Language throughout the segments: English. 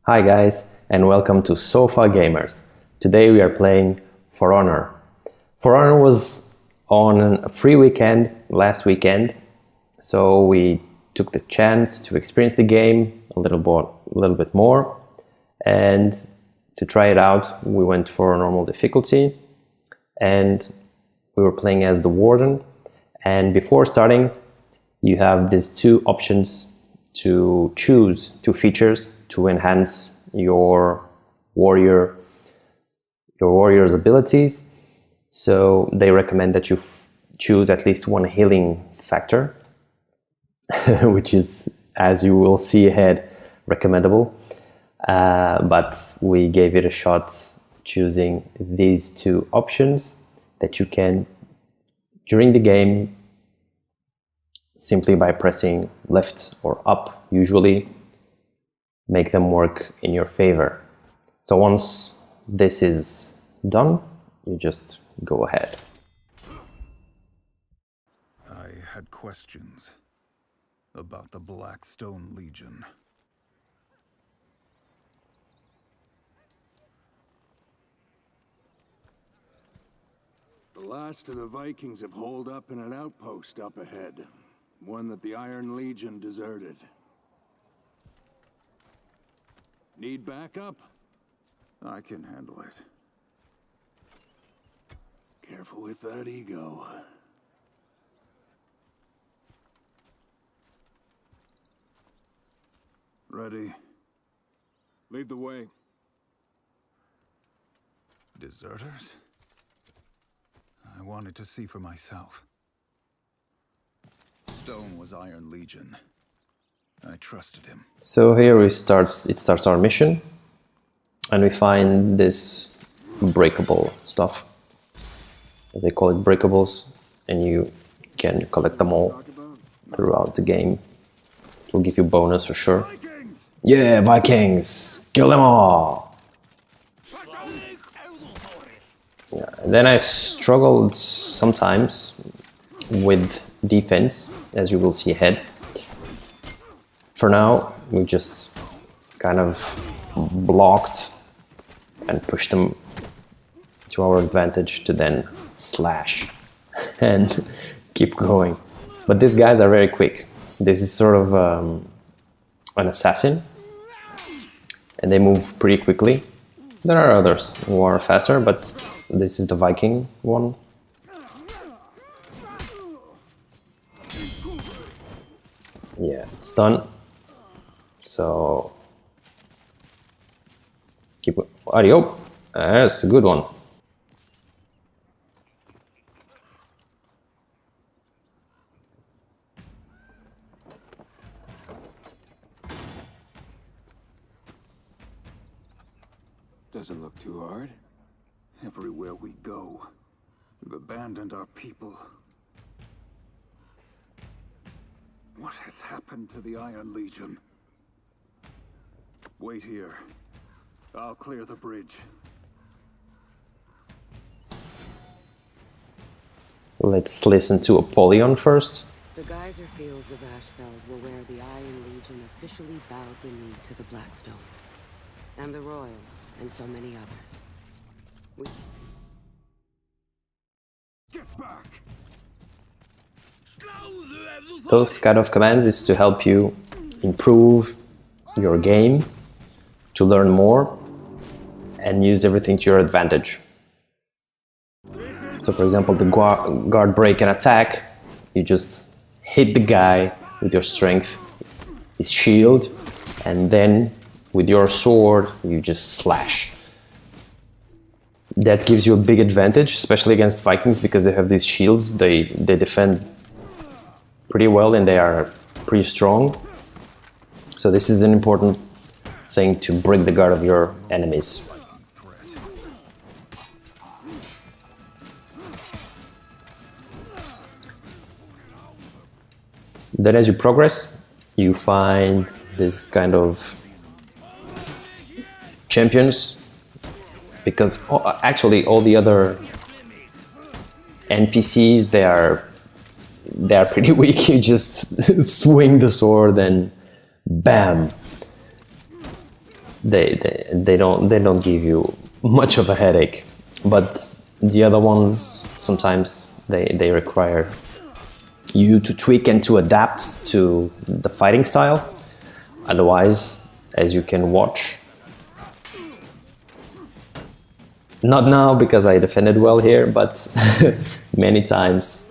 Hi guys, and welcome to Sofa Gamers. Today we are playing For Honor. For Honor was on a free weekend last weekend, so we took the chance to experience the game a little bit more, and to try it out we went for a normal difficulty, and we were playing as the Warden. And before starting, you have these two options to choose, two features to enhance your warrior's abilities. So they recommend that you choose at least one healing factor, which is, as you will see ahead, recommendable. But we gave it a shot choosing these two options that you can, during the game, simply by pressing left or up, usually, make them work in your favor. So once this is done, you just go ahead. I had questions about the Blackstone Legion. The last of the Vikings have holed up in an outpost up ahead, one that the Iron Legion deserted. Need backup? I can handle it. Careful with that ego. Ready? Lead the way. Deserters? I wanted to see for myself. Stone was Iron Legion. I trusted him. So here it starts our mission, and we find this breakable stuff. They call it breakables, and you can collect them all throughout the game. It will give you bonus for sure. Yeah, Vikings! Kill them all! Yeah, and then I struggled sometimes with defense, as you will see ahead. For now, we just kind of blocked and pushed them to our advantage to then slash and keep going. But these guys are very quick. This is sort of an assassin, and they move pretty quickly. There are others who are faster, but this is the Viking one. Yeah, it's done. So keep it. Adio. That's a good one. Doesn't look too hard. Everywhere we go, we've abandoned our people. What has happened to the Iron Legion? Wait here. I'll clear the bridge. Let's listen to Apollyon first. The geyser fields of Ashfeld were where the Iron Legion officially bowed the knee to the Blackstones, and the Royals, and so many others. Get back! Those kind of commands is to help you improve your game, to learn more, and use everything to your advantage. So for example, the guard break and attack, you just hit the guy with your strength, his shield, and then with your sword, you just slash. That gives you a big advantage, especially against Vikings, because they have these shields. They defend pretty well, and they are pretty strong. So this is an important thing to break the guard of your enemies. Then as you progress, you find this kind of champions, because actually all the other NPCs, they are pretty weak. You just swing the sword and bam. they don't give you much of a headache. But the other ones, sometimes they require you to tweak and to adapt to the fighting style. Otherwise, as you can watch, not now because I defended well here, but many times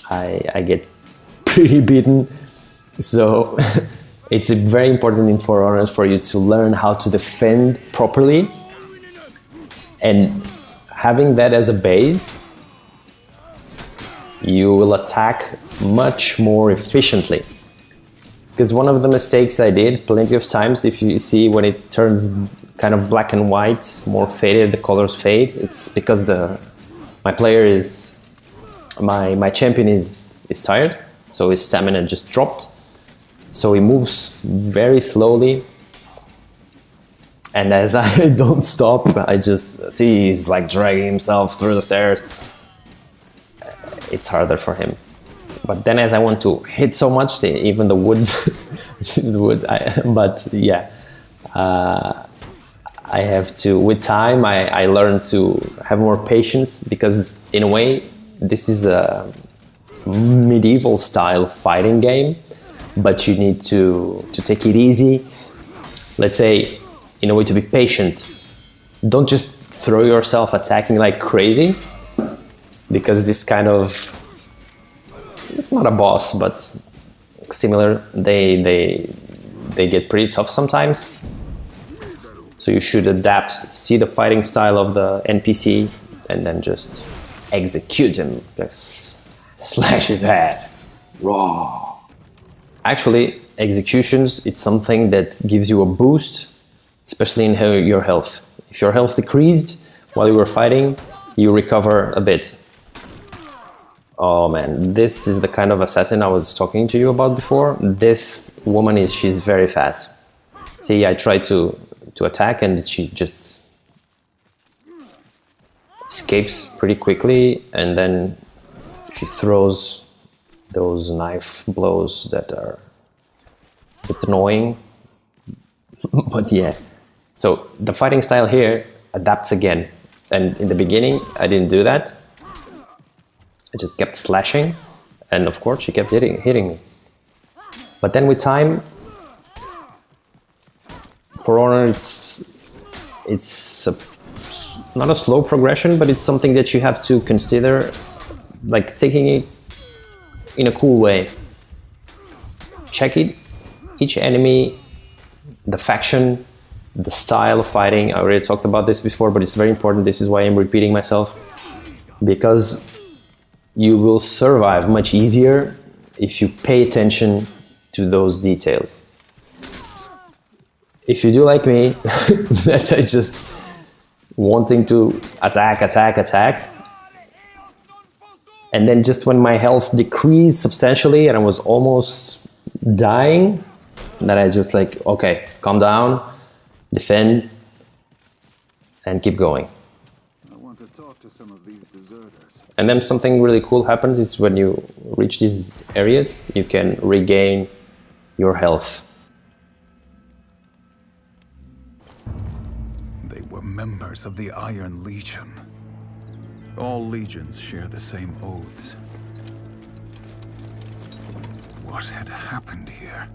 I get pretty beaten. So it's very important in For Honor for you to learn how to defend properly, and having that as a base, you will attack much more efficiently. Because one of the mistakes I did plenty of times, if you see when it turns kind of black and white, more faded, the colors fade, it's because my champion is tired, so his stamina just dropped. So he moves very slowly, and as I don't stop, I just see he's like dragging himself through the stairs. It's harder for him. But then as I want to hit so much, even the wood, but yeah, I have to, with time, I learn to have more patience, because in a way, this is a medieval style fighting game, but you need to take it easy. Let's say, in a way, to be patient. Don't just throw yourself attacking like crazy, because this kind of, it's not a boss, but similar, they get pretty tough sometimes. So you should adapt, see the fighting style of the NPC, and then just execute him, just slash his head, raw. Actually, executions, it's something that gives you a boost, especially in your health. If your health decreased while you were fighting, you recover a bit. Oh man, this is the kind of assassin I was talking to you about before. This woman she's very fast. See, I tried to attack and she just escapes pretty quickly, and then she throws those knife blows that are a bit annoying. But yeah, so the fighting style here adapts again. And in the beginning, I didn't do that. I just kept slashing, and of course she kept hitting me. But then with time, For Honor, it's not a slow progression, but it's something that you have to consider, like taking it in a cool way. Check it, each enemy, the faction, the style of fighting. I already talked about this before, but it's very important. This is why I'm repeating myself, because you will survive much easier if you pay attention to those details. If you do like me, that I just wanting to attack, and then just when my health decreased substantially and I was almost dying, that I just like, okay, calm down, defend, and keep going. I want to talk to some of these deserters. And then something really cool happens is when you reach these areas, you can regain your health. They were members of the Iron Legion. All legions share the same oaths. What had happened here?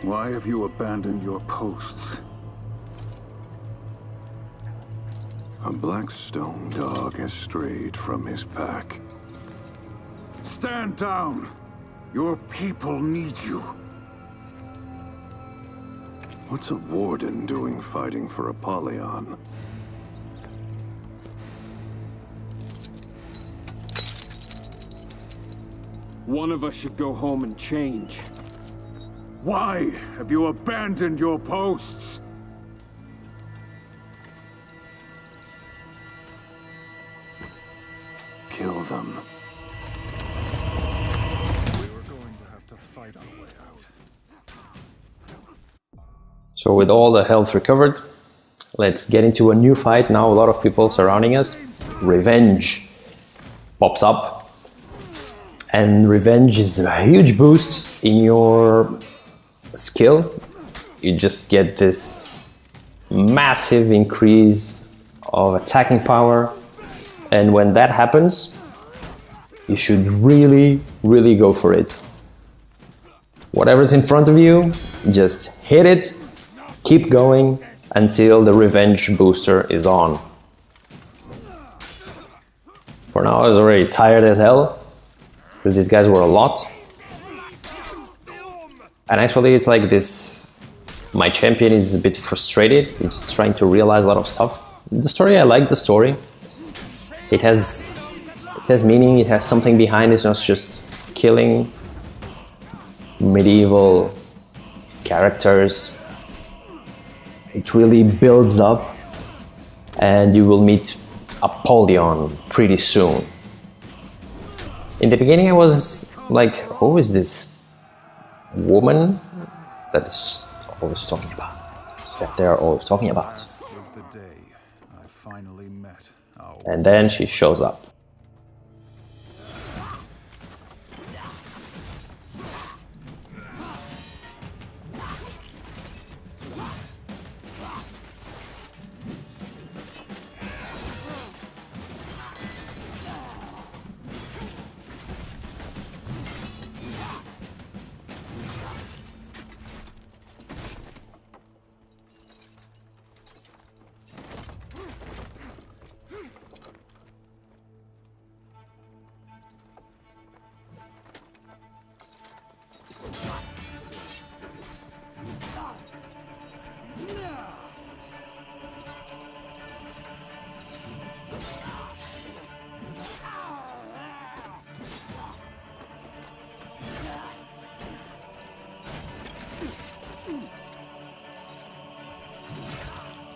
Why have you abandoned your posts? A Blackstone dog has strayed from his pack. Stand down! Your people need you. What's a warden doing fighting for Apollyon? One of us should go home and change. Why have you abandoned your posts? Kill them. fight our way out. So with all the health recovered, let's get into a new fight now. A lot of people surrounding us. Revenge pops up. And revenge is a huge boost in your skill. You just get this massive increase of attacking power. And when that happens, you should really go for it. Whatever's in front of you, just hit it, keep going until the revenge booster is on. For now, I was already tired as hell, because these guys were a lot. And actually, it's like this, my champion is a bit frustrated, he's just trying to realize a lot of stuff. The story, I like the story. It has meaning, it has something behind it, it's not just killing medieval characters. It really builds up, and you will meet Apollyon pretty soon. In the beginning I was like, who is this woman that is always talking about? That they're always talking about. Was the day I finally met our... And then she shows up.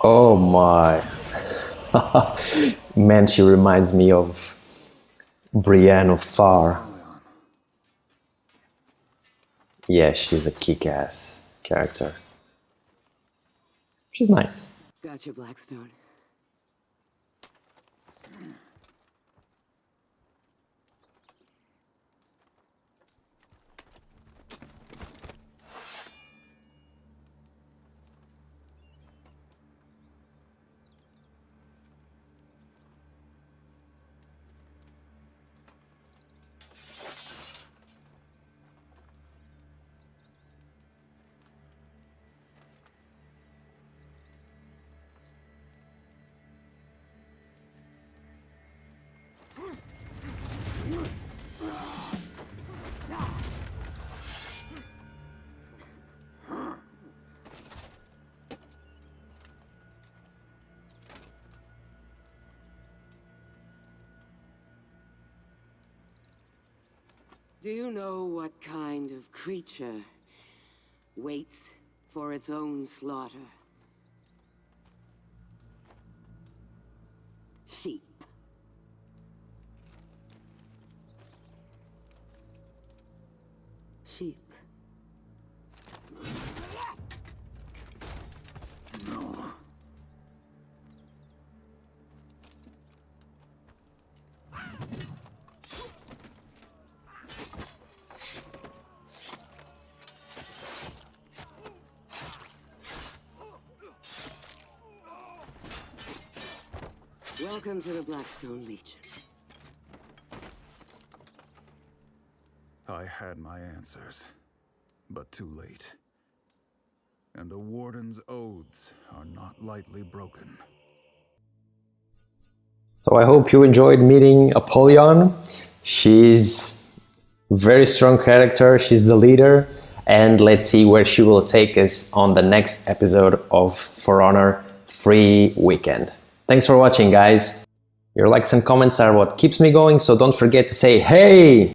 Oh my. Man, she reminds me of Brienne of Far. Yeah, she's a kick-ass character. She's nice. Gotcha, Blackstone. Do you know what kind of creature waits for its own slaughter? Sheep. Sheep. Welcome to the Blackstone Legion. I had my answers, but too late. And the Warden's oaths are not lightly broken. So I hope you enjoyed meeting Apollyon. She's a very strong character, she's the leader, and let's see where she will take us on the next episode of For Honor Free Weekend. Thanks for watching, guys. Your likes and comments are what keeps me going, so don't forget to say hey!